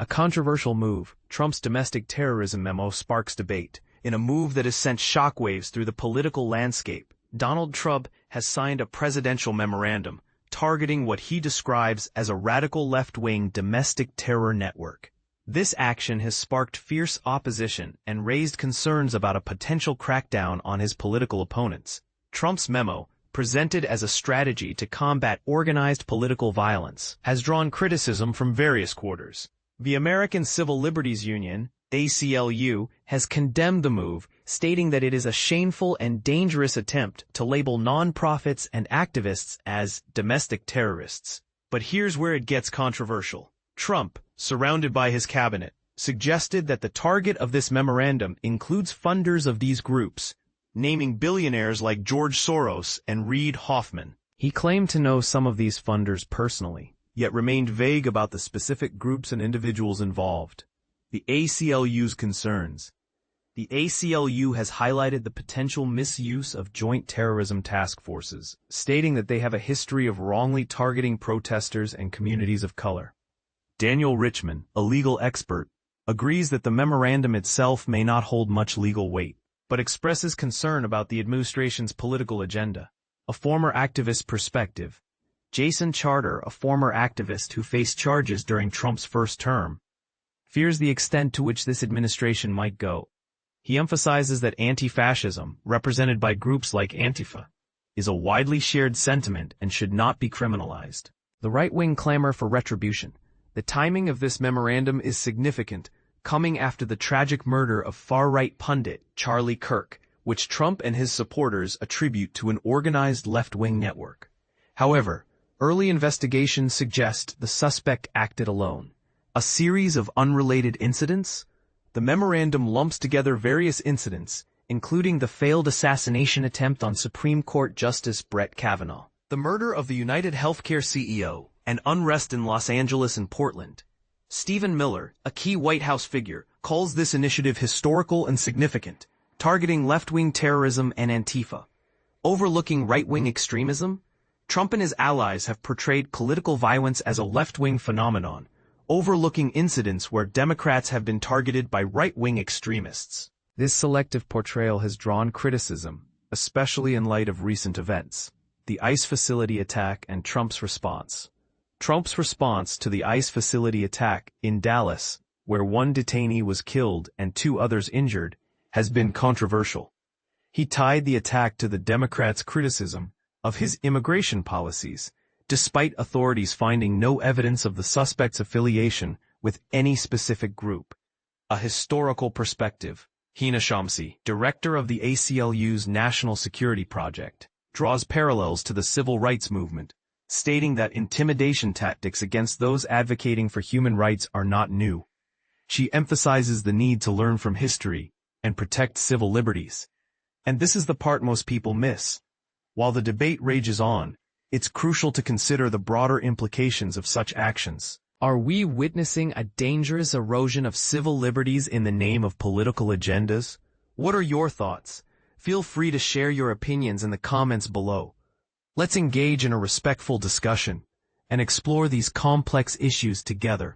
A controversial move, Trump's domestic terrorism memo sparks debate. In a move that has sent shockwaves through the political landscape, Donald Trump has signed a presidential memorandum targeting what he describes as a radical left-wing domestic terror network. This action has sparked fierce opposition and raised concerns about a potential crackdown on his political opponents. Trump's memo, presented as a strategy to combat organized political violence, has drawn criticism from various quarters. The American Civil Liberties Union, ACLU, has condemned the move, stating that it is a shameful and dangerous attempt to label nonprofits and activists as domestic terrorists. But here's where it gets controversial. Trump, surrounded by his cabinet, suggested that the target of this memorandum includes funders of these groups, naming billionaires like George Soros and Reid-Hoffman. He claimed to know some of these funders personally, yet remained vague about the specific groups and individuals involved. The ACLU's concerns. The ACLU has highlighted the potential misuse of joint terrorism task forces, stating that they have a history of wrongly targeting protesters and communities of color. Daniel Richman, a legal expert, agrees that the memorandum itself may not hold much legal weight, but expresses concern about the administration's political agenda. A former activist perspective. Jason Charter, a former activist who faced charges during Trump's first term, fears the extent to which this administration might go. He emphasizes that anti-fascism, represented by groups like Antifa, is a widely shared sentiment and should not be criminalized. The right-wing clamor for retribution. The timing of this memorandum is significant, coming after the tragic murder of far-right pundit Charlie Kirk, which Trump and his supporters attribute to an organized left-wing network. However, early investigations suggest the suspect acted alone. A series of unrelated incidents? The memorandum lumps together various incidents, including the failed assassination attempt on Supreme Court Justice Brett Kavanaugh, the murder of the United Healthcare CEO, and unrest in Los Angeles and Portland. Stephen Miller, a key White House figure, calls this initiative historical and significant, targeting left-wing terrorism and Antifa. Overlooking right-wing extremism? Trump and his allies have portrayed political violence as a left-wing phenomenon, overlooking incidents where Democrats have been targeted by right-wing extremists. This selective portrayal has drawn criticism, especially in light of recent events. The ICE facility attack and Trump's response. Trump's response to the ICE facility attack in Dallas, where one detainee was killed and 2 others injured, has been controversial. He tied the attack to the Democrats' criticism of his immigration policies, despite authorities finding no evidence of the suspect's affiliation with any specific group. A historical perspective. Hina Shamsi, director of the ACLU's National Security Project, draws parallels to the civil rights movement, stating that intimidation tactics against those advocating for human rights are not new. She emphasizes the need to learn from history and protect civil liberties. And this is the part most people miss. While the debate rages on, it's crucial to consider the broader implications of such actions. Are we witnessing a dangerous erosion of civil liberties in the name of political agendas? What are your thoughts? Feel free to share your opinions in the comments below. Let's engage in a respectful discussion and explore these complex issues together.